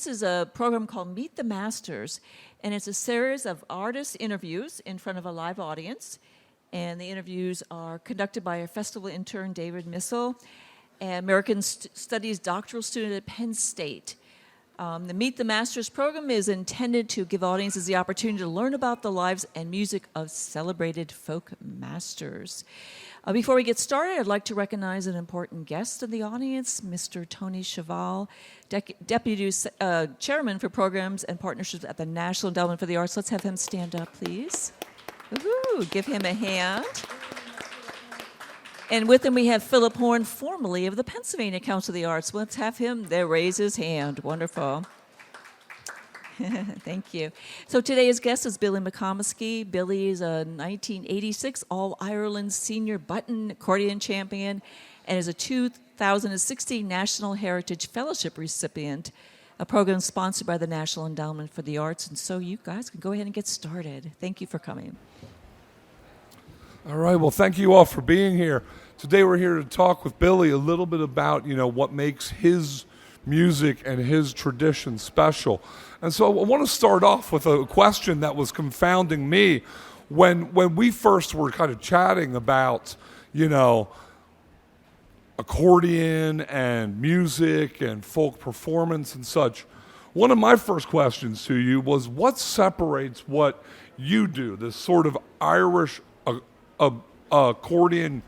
This is a program called Meet the Masters, and it's a series of artist interviews in front of a live audience. And the interviews are conducted by our festival intern, David Missel, an American Studies doctoral student at Penn State. The Meet the Masters program is intended to give audiences the opportunity to learn about the lives and music of celebrated folk masters. Before we get started, I'd like to recognize an important guest in the audience, Mr. Tony Cheval, Deputy Chairman for Programs and Partnerships at the National Endowment for the Arts. Let's have him stand up, please. Woo-hoo, give him a hand. And with him we have Philip Horn, formerly of the Pennsylvania Council of the Arts. Let's have him there raise his hand. Wonderful. Thank you. So today's guest is Billy McComiskey. Billy is a 1986 All-Ireland Senior Button Accordion Champion and is a 2016 National Heritage Fellowship recipient, a program sponsored by the National Endowment for the Arts. And so you guys can go ahead and get started. Thank you for coming. All right. Well, thank you all for being here. Today we're here to talk with Billy a little bit about, what makes his music and his tradition special. And so I want to start off with a question that was confounding me when we first were kind of chatting about, accordion and music and folk performance and such. One of my first questions to you was, what separates what you do, this sort of Irish accordion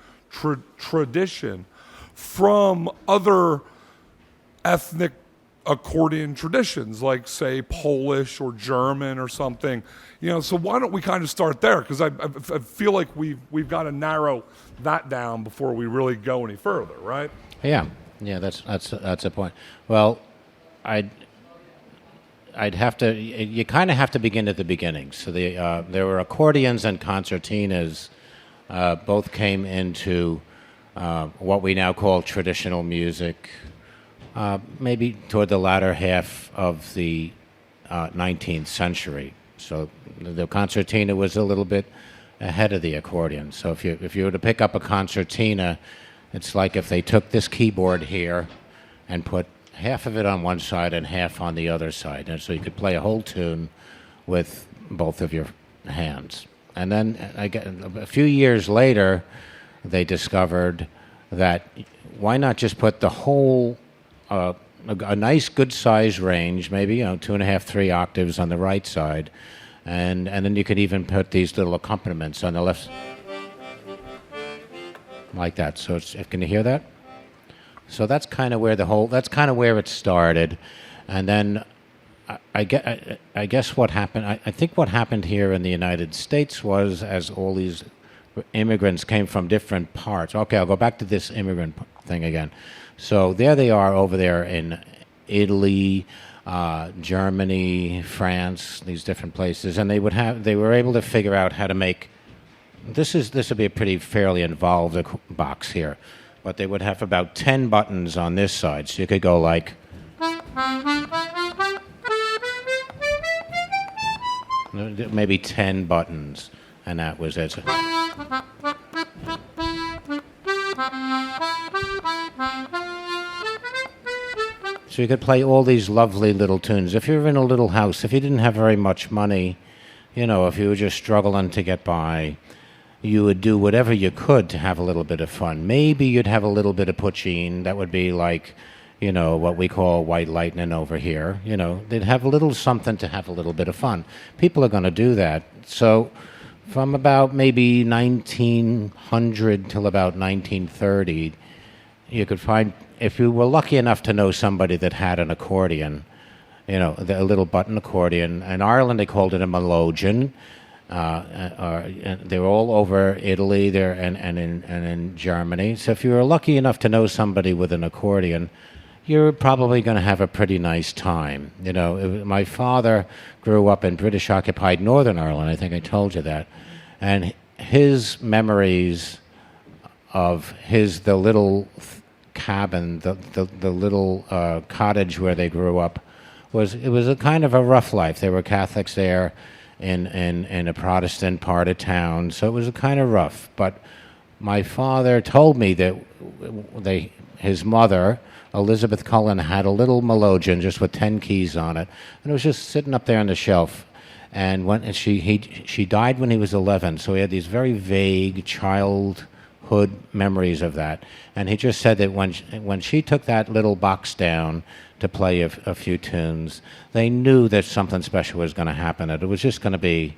tradition, from other ethnic accordion traditions, like, say, Polish or German or something? So why don't we kind of start there? Because I feel like we've got to narrow that down before we really go any further, right? Yeah, that's a point. Well, I'd have to. You kind of have to begin at the beginning. So there were accordions and concertinas. Both came into what we now call traditional music, maybe toward the latter half of the 19th century. So the concertina was a little bit ahead of the accordion. So if you were to pick up a concertina, it's like if they took this keyboard here and put half of it on one side and half on the other side. And so you could play a whole tune with both of your hands. And then a few years later, they discovered that why not just put the whole, a nice good size range, maybe 2.5, 3 octaves on the right side, and then you could even put these little accompaniments on the left, like that. So can you hear that? So that's kind of where where it started, and then I guess what happened. I think what happened here in the United States was, as all these immigrants came from different parts. Okay, I'll go back to this immigrant thing again. So there they are over there in Italy, Germany, France, these different places, and they were able to figure out how to make. This would be a pretty fairly involved box here, but they would have about 10 buttons on this side, so you could go like. Maybe 10 buttons, and that was it. So you could play all these lovely little tunes. If you were in a little house, if you didn't have very much money, if you were just struggling to get by, you would do whatever you could to have a little bit of fun. Maybe you'd have a little bit of puccine. That would be like, what we call white lightning over here. They'd have a little something to have a little bit of fun. People are going to do that. So from about maybe 1900 till about 1930, you could find, if you were lucky enough to know somebody that had an accordion, a little button accordion. In Ireland, they called it a melodeon. They were all over Italy there and in Germany. So if you were lucky enough to know somebody with an accordion, you're probably going to have a pretty nice time. My father grew up in British-occupied Northern Ireland. I think I told you that. And his memories of the little cabin, the little cottage where they grew up, it was a kind of a rough life. There were Catholics there in a Protestant part of town, so it was a kind of rough. But my father told me that his mother, Elizabeth Cullen, had a little melodeon just with 10 keys on it, and it was just sitting up there on the shelf. And she died when he was 11, so he had these very vague childhood memories of that. And he just said that when she took that little box down to play a few tunes, they knew that something special was going to happen. That it was just going to be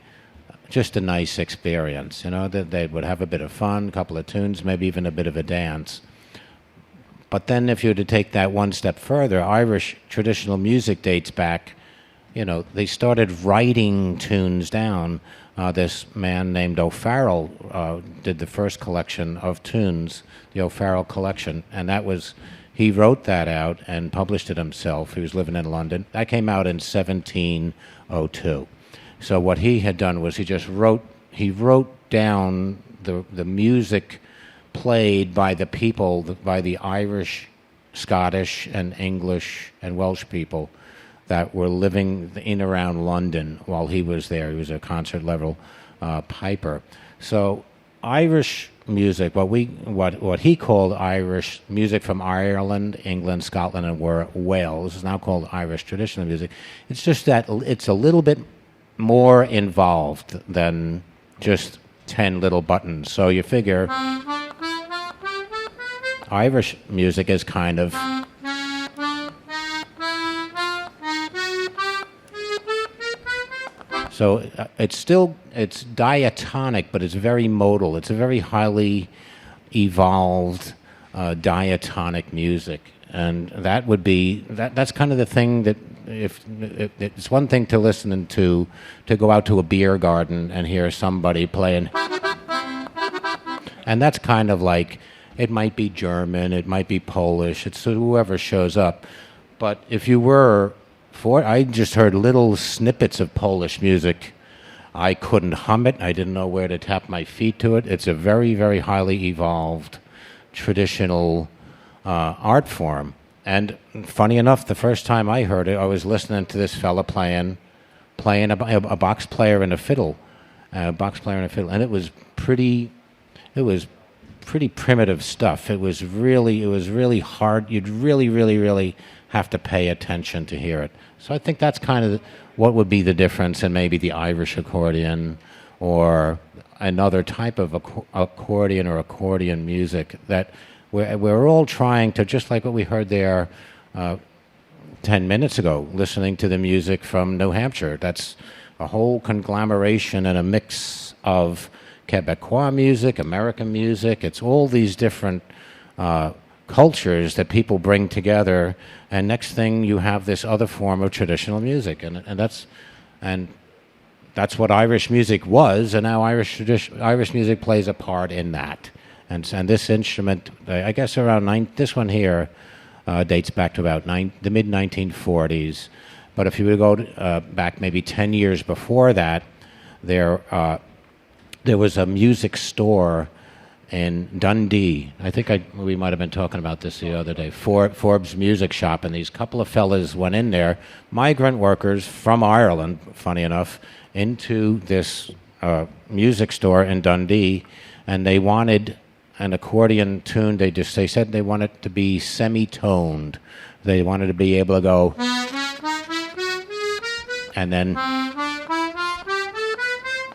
just a nice experience, that they would have a bit of fun, a couple of tunes, maybe even a bit of a dance. But then if you were to take that one step further, Irish traditional music dates back, they started writing tunes down. This man named O'Farrell did the first collection of tunes, the O'Farrell collection, and he wrote that out and published it himself. He was living in London. That came out in 1702. So what he had done was he wrote down the music played by the people, by the Irish, Scottish, and English and Welsh people that were living in around London while he was there. He was a concert level piper. So Irish music, what he called Irish music from Ireland, England, Scotland, and Wales, is now called Irish traditional music. It's just that it's a little bit more involved than just 10 little buttons. So you figure Irish music is kind of so it's diatonic, but it's very modal. It's a very highly evolved diatonic music, and that would be that's kind of the thing that if it's one thing to listen to go out to a beer garden and hear somebody playing, and that's kind of like, it might be German, it might be Polish, it's whoever shows up. But if you were I just heard little snippets of Polish music. I couldn't hum it. I didn't know where to tap my feet to it. It's a very, very highly evolved traditional art form. And funny enough, the first time I heard it, I was listening to this fella playing a box player and a fiddle, and it was pretty primitive stuff. It was really hard. You'd really, really, really have to pay attention to hear it. So I think that's kind of what would be the difference in maybe the Irish accordion or another type of accordion or accordion music, that we're all trying to, just like what we heard there 10 minutes ago, listening to the music from New Hampshire. That's a whole conglomeration and a mix of Quebecois music, American music. It's all these different cultures that people bring together, and next thing you have this other form of traditional music, and that's what Irish music was, and now Irish music plays a part in that. And this instrument, I guess this one here dates back to about the mid 1940s. But if you would go back maybe 10 years before that, there was a music store in Dundee. I think we might have been talking about this the other day. Forbes Music Shop, and these couple of fellas went in there, migrant workers from Ireland, funny enough, into this music store in Dundee, and they wanted an accordion tune. They said they wanted it to be semi-toned. They wanted to be able to go, and then, I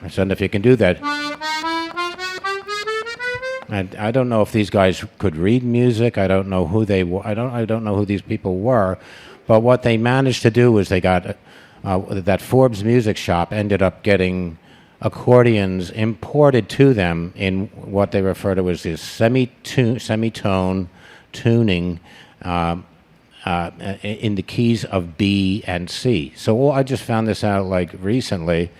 said, if you can do that. And I don't know if these guys could read music. I don't know who they were. I don't know who these people were. But what they managed to do was they got that Forbes Music Shop ended up getting accordions imported to them in what they refer to as this semitone tuning in the keys of B and C. So I just found this out like recently,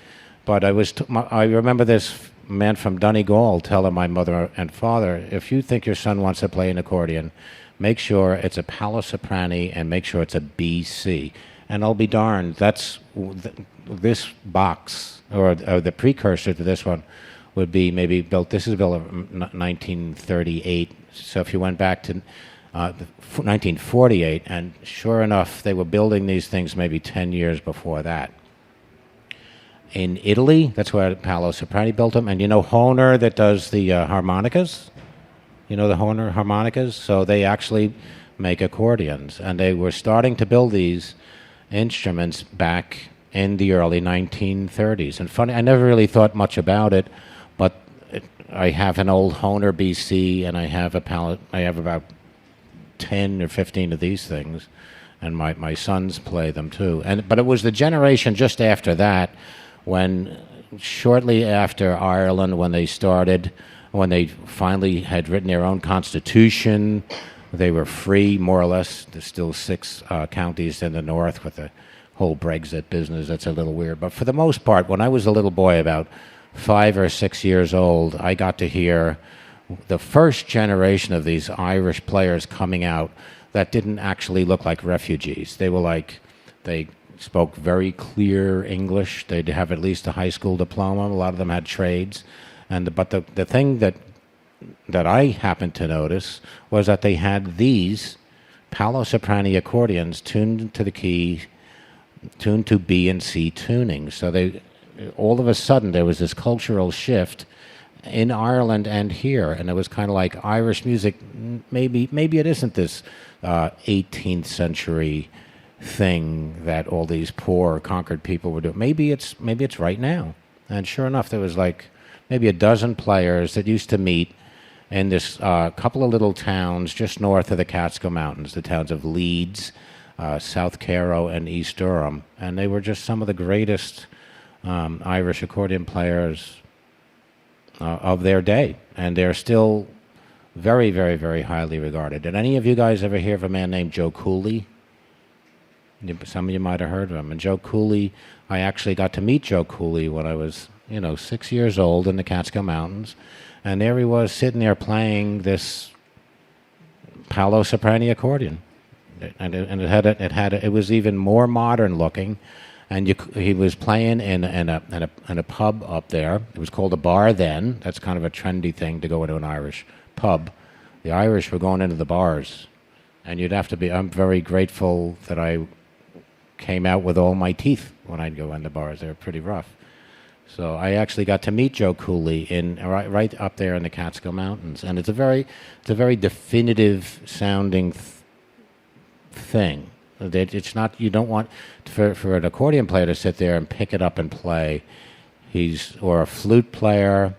but I remember this man from Donegal telling my mother and father, if you think your son wants to play an accordion, make sure it's a Palo Soprani and make sure it's a BC. And I'll be darned, that's this box, or the precursor to this one, would be maybe built, this is built in 1938, so if you went back to 1948, and sure enough, they were building these things maybe 10 years before that. In Italy, that's where Palo Soprani built them, and you know Hohner that does the harmonicas? You know the Horner harmonicas? So they actually make accordions. And they were starting to build these instruments back in the early 1930s. And funny, I never really thought much about it, but I have an old Honer BC, and I have about 10 or 15 of these things, and my sons play them too. But it was the generation just after that, when shortly after Ireland, when they finally had written their own constitution, they were free, more or less. There's still 6 counties in the north with the whole Brexit business. That's a little weird. But for the most part, when I was a little boy, about 5 or 6 years old, I got to hear the first generation of these Irish players coming out that didn't actually look like refugees. They spoke very clear English. They'd have at least a high school diploma. A lot of them had trades. But the thing that I happened to notice was that they had these Paolo Soprani accordions tuned to the key, tuned to B and C tuning. So all of a sudden there was this cultural shift in Ireland and here, and it was kind of like Irish music. Maybe it isn't this 18th century thing that all these poor conquered people were doing. Maybe it's right now. And sure enough, there was like maybe a dozen players that used to meet in this couple of little towns just north of the Catskill Mountains, the towns of Leeds, South Carrow, and East Durham, and they were just some of the greatest Irish accordion players of their day, and they're still very, very, very highly regarded. Did any of you guys ever hear of a man named Joe Cooley? Some of you might have heard of him. And Joe Cooley, I actually got to meet Joe Cooley when I was, 6 years old in the Catskill Mountains, and there he was sitting there playing this Paolo Soprani accordion, and it was even more modern looking. And he was playing in a pub up there. It was called a bar then. That's kind of a trendy thing to go into an Irish pub. The Irish were going into the bars. And you'd have to be... I'm very grateful that I came out with all my teeth when I'd go in the bars. They were pretty rough. So I actually got to meet Joe Cooley right up there in the Catskill Mountains. And it's a very definitive sounding thing. It's not, you don't want for an accordion player to sit there and pick it up and play. Or a flute player,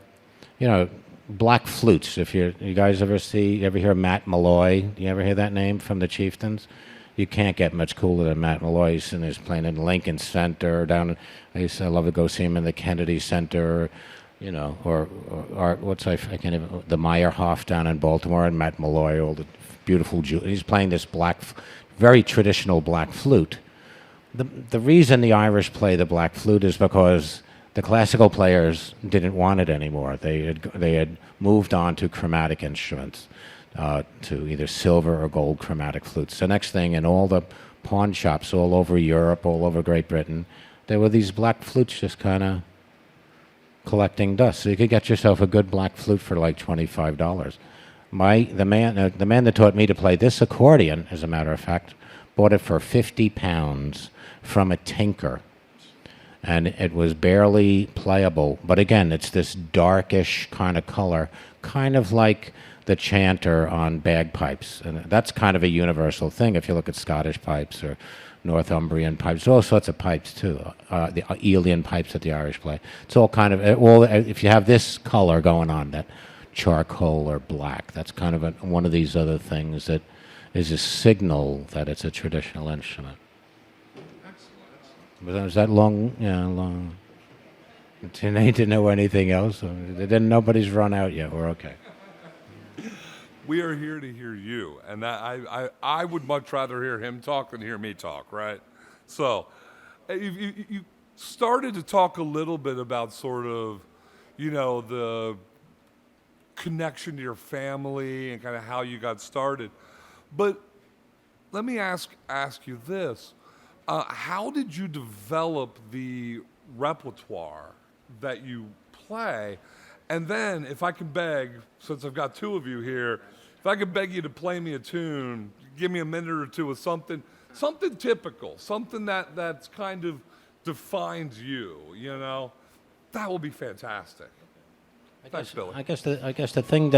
black flutes. If you guys ever hear Matt Malloy? Do you ever hear that name from the Chieftains? You can't get much cooler than Matt Malloy. He's playing in Lincoln Center I love to go see him in the Kennedy Center, or I can't even, the Meyerhoff down in Baltimore, and Matt Malloy, all the beautiful he's playing this very traditional black flute. The reason the Irish play the black flute is because the classical players didn't want it anymore. They had moved on to chromatic instruments, to either silver or gold chromatic flutes. The next thing, in all the pawn shops all over Europe, all over Great Britain, there were these black flutes just kind of collecting dust. So you could get yourself a good black flute for like $25. The man that taught me to play this accordion, as a matter of fact, bought it for £50 from a tinker, and it was barely playable. But again, it's this darkish kind of color, kind of like the chanter on bagpipes, and that's kind of a universal thing. If you look at Scottish pipes or Northumbrian pipes, all sorts of pipes too. The Aeolian pipes that the Irish play. It's all kind of if you have this color going on, that charcoal or black. That's kind of one of these other things that is a signal that it's a traditional instrument. Excellent. Was that long? Yeah, long. Do you need to know anything else? Nobody's run out yet. We're okay. We are here to hear you, and I would much rather hear him talk than hear me talk, right? So, you started to talk a little bit about sort of, the connection to your family and kind of how you got started. But let me ask you this. How did you develop the repertoire that you play? And then, if I can beg, since I've got two of you here, if I could beg you to play me a tune, give me a minute or two of something typical, something that's kind of defines you, that will be fantastic. Thanks, Billy. I guess the thing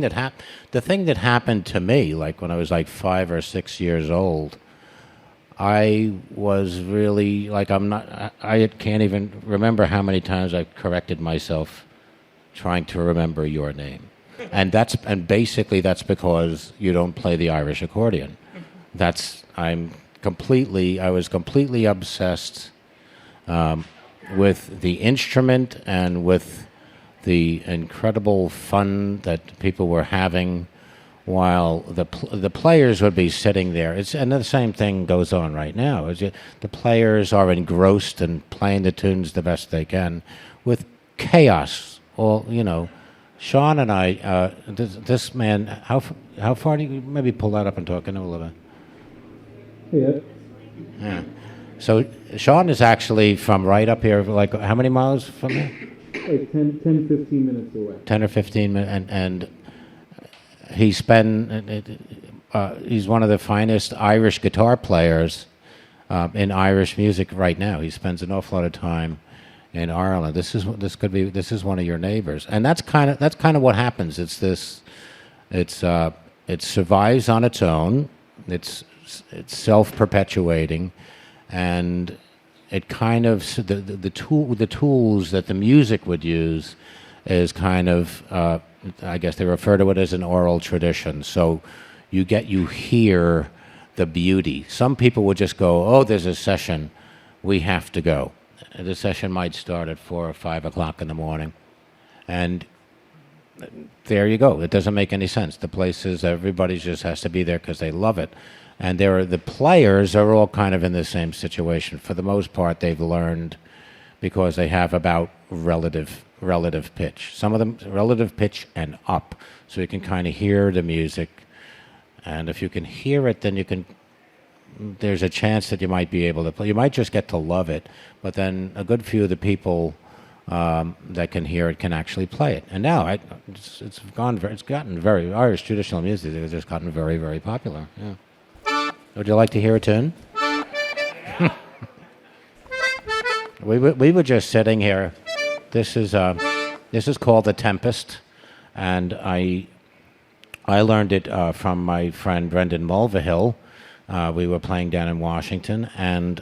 that happened to me, like when I was like 5 or 6 years old, I was really like I can't even remember how many times I corrected myself trying to remember your name, and basically that's because you don't play the Irish accordion. I was completely obsessed with the instrument and with the incredible fun that people were having while the players would be sitting there. And the same thing goes on right now. The players are engrossed and playing the tunes the best they can with chaos. Sean and I, this man, how far do you maybe pull that up and talk in a little bit? Yeah. So Sean is actually from right up here, like how many miles from here? Like 10, 15 minutes away. 10 or 15 minutes, and he's one of the finest Irish guitar players in Irish music right now. He spends an awful lot of time in Ireland. This is one of your neighbors, and that's kind of what happens. It survives on its own. It's self-perpetuating, and it kind of the tools that the music would use is kind of I guess they refer to it as an oral tradition. So you hear the beauty. Some people would just go, "Oh, there's a session, we have to go." The session might start at 4 or 5 o'clock in the morning, and there you go. It doesn't make any sense. The places, everybody just has to be there because they love it. And the players are all kind of in the same situation. For the most part, they've learned because they have about relative pitch. Some of them relative pitch and up, so you can kind of hear the music. And if you can hear it, then there's a chance that you might be able to play. You might just get to love it, but then a good few of the people that can hear it can actually play it. And now it's gotten very Irish traditional music has just gotten very, very popular. Yeah. Would you like to hear a tune? We were just sitting here. This is called the Tempest, and I learned it from my friend Brendan Mulvihill. We were playing down in Washington, and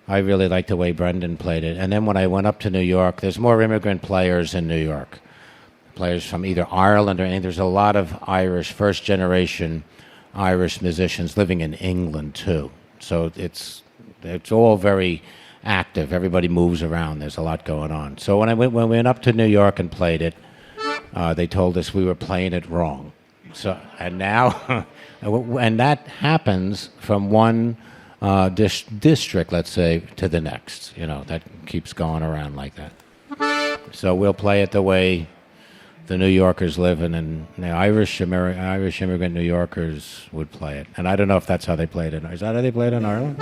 I really liked the way Brendan played it. And then when I went up to New York, there's more immigrant players in New York, players from either Ireland or anything. There's a lot of first generation Irish musicians living in England too. So it's all very active. Everybody moves around. There's a lot going on. So when we went up to New York and played it, they told us we were playing it wrong. So and now, and that happens from one district, let's say, to the next. That keeps going around like that. So we'll play it the way the New Yorkers live in, and the Irish immigrant New Yorkers would play it. And I don't know if that's how they played it. Is that how they played it in Ireland?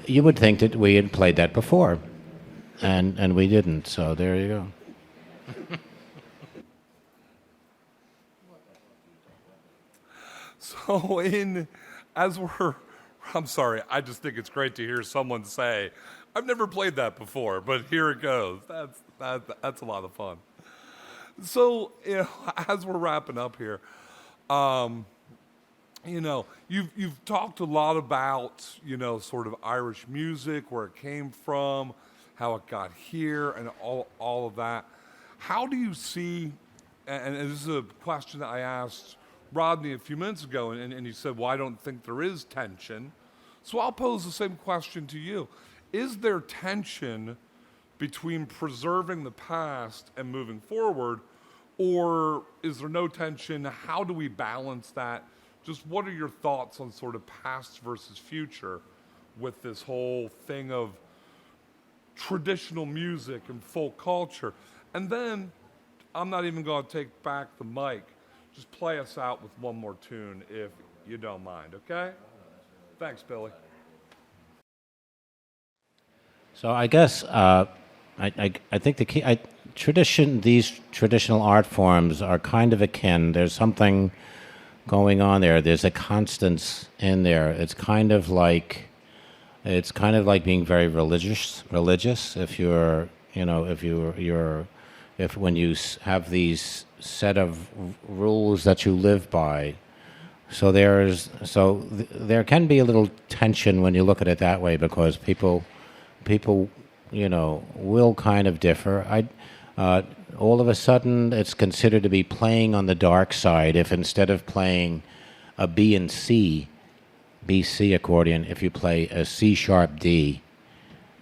You would think that we had played that before, and we didn't. So there you go. So I'm sorry, I just think it's great to hear someone say, I've never played that before, but here it goes. That's a lot of fun. So, as we're wrapping up here, you've talked a lot about, sort of Irish music, where it came from, how it got here, and all of that. How do you see, and this is a question that I asked Rodney a few minutes ago, and he said, well, I don't think there is tension. So I'll pose the same question to you. Is there tension between preserving the past and moving forward, or is there no tension? How do we balance that? Just what are your thoughts on sort of past versus future with this whole thing of traditional music and folk culture? And then, I'm not even going to take back the mic. Just play us out with one more tune if you don't mind, okay? Thanks, Billy. So I guess I think the key these traditional art forms are kind of akin. There's something going on there. There's a constance in there. It's kind of like being very religious. If when you have these set of rules that you live by. So there can be a little tension when you look at it that way, because people will kind of differ. All of a sudden, it's considered to be playing on the dark side if instead of playing a B and C accordion, if you play a C sharp D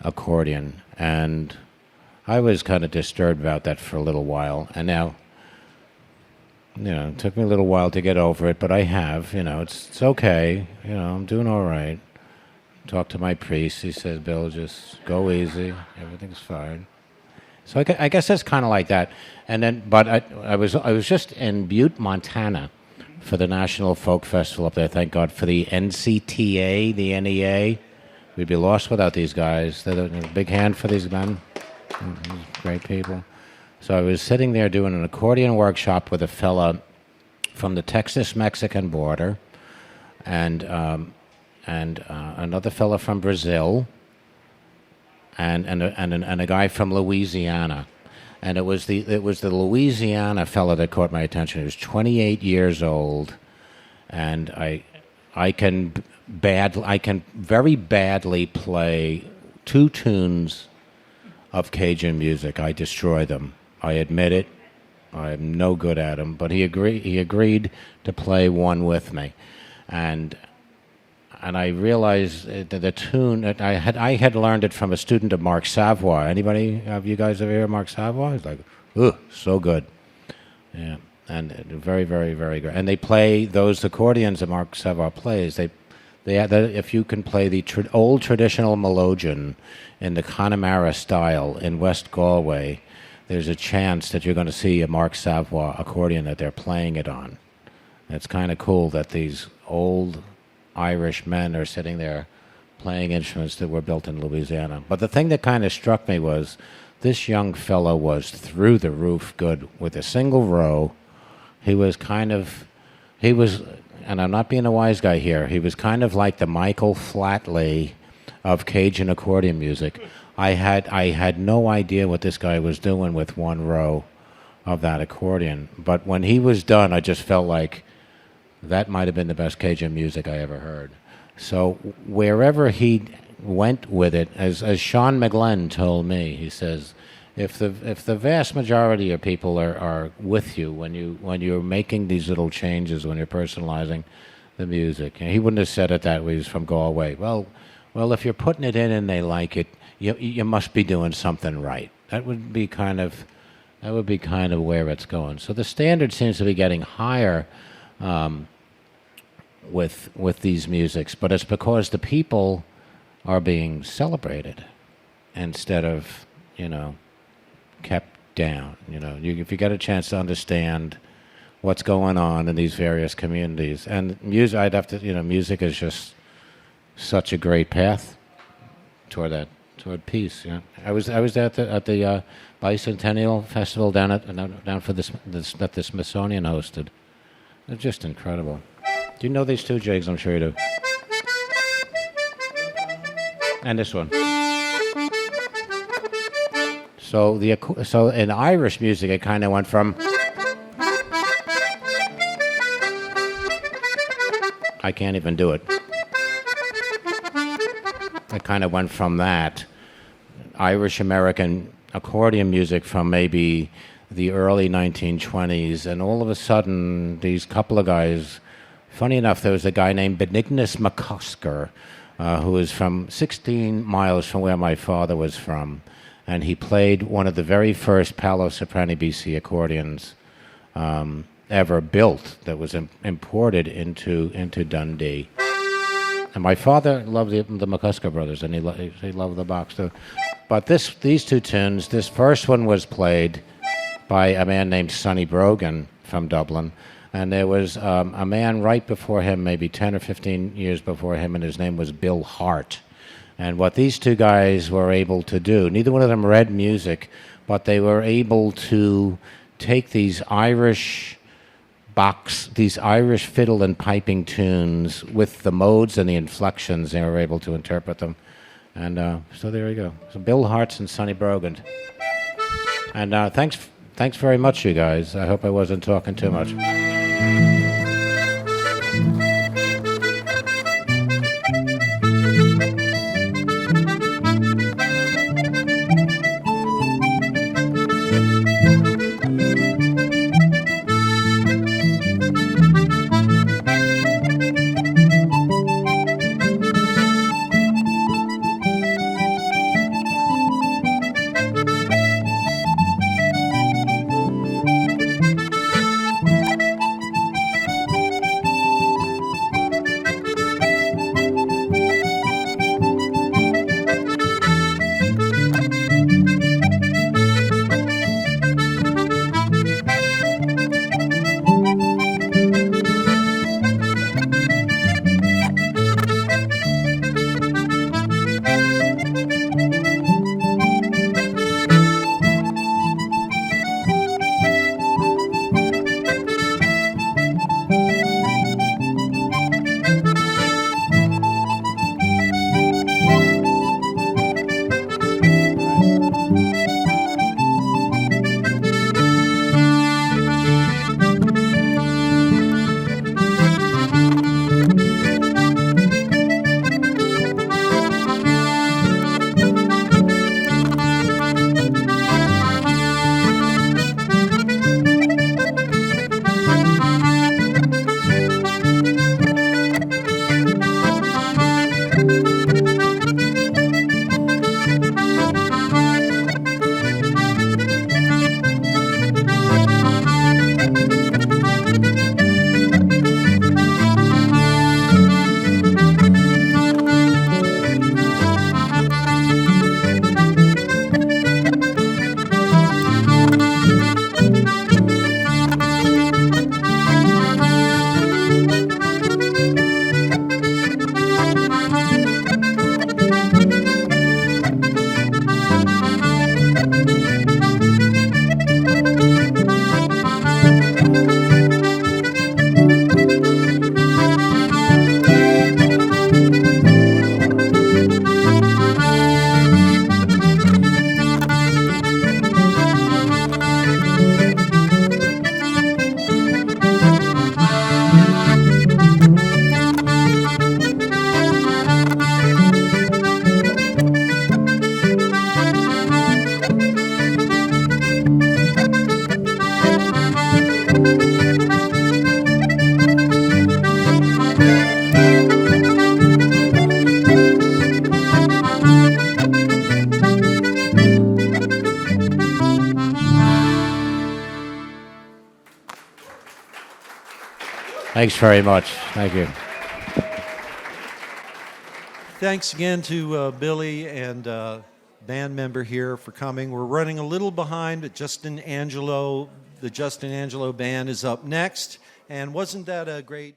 accordion. And I was kind of disturbed about that for a little while, and now, it took me a little while to get over it, but I have. It's okay. I'm doing all right. Talked to my priest. He says, Bill, just go easy. Everything's fine. So I guess that's kind of like that. And then, but I was just in Butte, Montana, for the National Folk Festival up there. Thank God for the NCTA, the NEA. We'd be lost without these guys. They're a big hand for these men. Great people. So I was sitting there doing an accordion workshop with a fella from the Texas-Mexican border, and another fella from Brazil, and a guy from Louisiana, and it was the Louisiana fella that caught my attention. He was 28 years old, and I can very badly play two tunes of Cajun music. I destroy them. I admit it. I'm no good at them. But he agreed to play one with me, and I realized that the tune that I had learned it from a student of Mark Savoy. Anybody have you guys ever heard Mark Savoy? It's like, so good. Yeah, and very, very, very good. And they play those accordions that Mark Savoy plays. If you can play the old traditional melodeon in the Connemara style in West Galway, there's a chance that you're going to see a Mark Savoy accordion that they're playing it on. It's kind of cool that these old Irish men are sitting there playing instruments that were built in Louisiana. But the thing that kind of struck me was this young fellow was through the roof good with a single row. He was, and I'm not being a wise guy here, he was kind of like the Michael Flatley of Cajun accordion music. I had no idea what this guy was doing with one row of that accordion. But when he was done, I just felt like that might have been the best Cajun music I ever heard. So wherever he went with it, as Sean McGlenn told me, he says, if the vast majority of people are with you when you're making these little changes, when you're personalizing the music, and he wouldn't have said it that way. He was from Galway. Well, if you're putting it in and they like it, you must be doing something right. That would be kind of where it's going. So the standard seems to be getting higher with these musics, but it's because the people are being celebrated instead of kept down. If you get a chance to understand what's going on in these various communities, and music, music is just such a great path toward peace. Yeah, I was at the Bicentennial Festival down for this that the Smithsonian hosted. They're just incredible. Do you know these two jigs? I'm sure you do. And this one. So in Irish music, it kind of went from. I can't even do it. It kind of went from that Irish American accordion music from maybe the early 1920s, and all of a sudden, these couple of guys. Funny enough, there was a guy named Benignus McComiskey, who was from 16 miles from where my father was from, and he played one of the very first Paolo Soprani BC accordions ever built that was imported into Dundee. And my father loved the McComiskey brothers, and he loved the box too. But these two tunes, this first one was played by a man named Sonny Brogan from Dublin, and there was a man right before him, maybe 10 or 15 years before him, and his name was Bill Hart. And what these two guys were able to do, neither one of them read music, but they were able to take these Irish fiddle and piping tunes with the modes and the inflections, they were able to interpret them. And so there you go. So Bill Hart and Sonny Brogan. And thanks very much, you guys. I hope I wasn't talking too much. Thanks very much. Thank you. Thanks again to Billy and band member here for coming. We're running a little behind, but the Justin Angelo band is up next. And wasn't that a great...